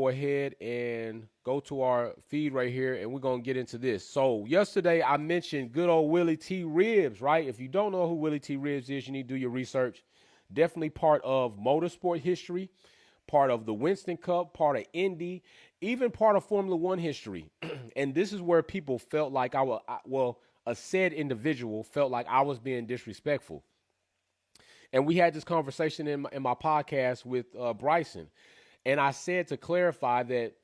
go ahead and go to our feed right here and we're going to get into this. So, yesterday I mentioned good old Willie T. Ribbs, right? If you don't know who Willie T. Ribbs is, you need to do your research. Definitely part of motorsport history, part of the Winston Cup, part of Indy, even part of Formula One history. And this is where people felt like a said individual felt like I was being disrespectful. And we had this conversation in my podcast with Bryson. And I said to clarify that,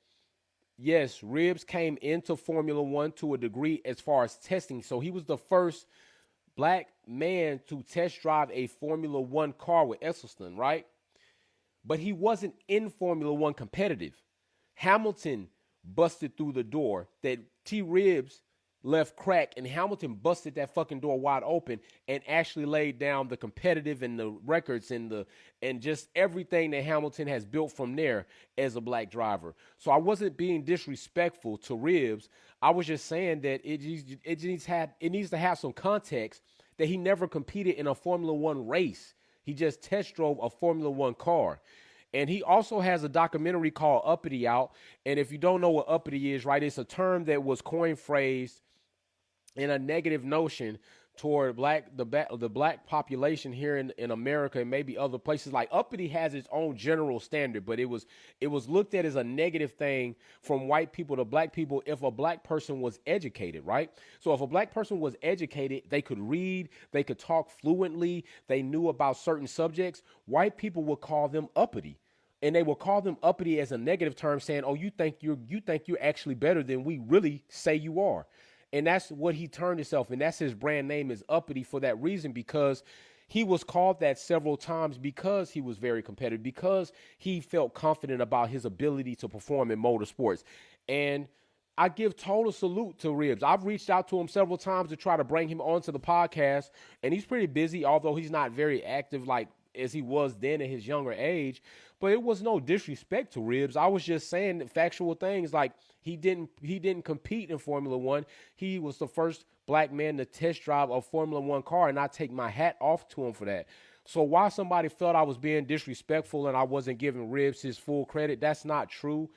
yes, Ribbs came into Formula One to a degree as far as testing. So he was the first black man to test drive a Formula One car with Eccleston, right? But he wasn't in Formula One competitive. Hamilton busted through the door that T. Ribbs left crack, and Hamilton busted that fucking door wide open and actually laid down the competitive and the records and just everything that Hamilton has built from there as a black driver. So I wasn't being disrespectful to Ribbs. I was just saying that it needs to have some context that he never competed in a Formula One race. He just test drove a Formula One car. And he also has a documentary called Uppity out. And if you don't know what uppity is, right, it's a term that was coin phrased in a negative notion toward the black population here in America and maybe other places. Like uppity has its own general standard, but it was looked at as a negative thing from white people to black people if a black person was educated, right? So if a black person was educated, they could read, they could talk fluently, they knew about certain subjects, white people would call them uppity. And they will call them uppity as a negative term, saying, "Oh, you think you're actually better than we really say you are." And that's what he turned himself, and that's his brand name is Uppity for that reason, because he was called that several times because he was very competitive, because he felt confident about his ability to perform in motorsports. And I give total salute to Ribbs. I've reached out to him several times to try to bring him onto the podcast, and he's pretty busy, although he's not very active like as he was then at his younger age. But it was no disrespect to Ribbs. I was just saying factual things like he didn't compete in Formula One. He was the first black man to test drive a Formula One car, and I take my hat off to him for that. So while somebody felt I was being disrespectful and I wasn't giving Ribbs his full credit, that's not true.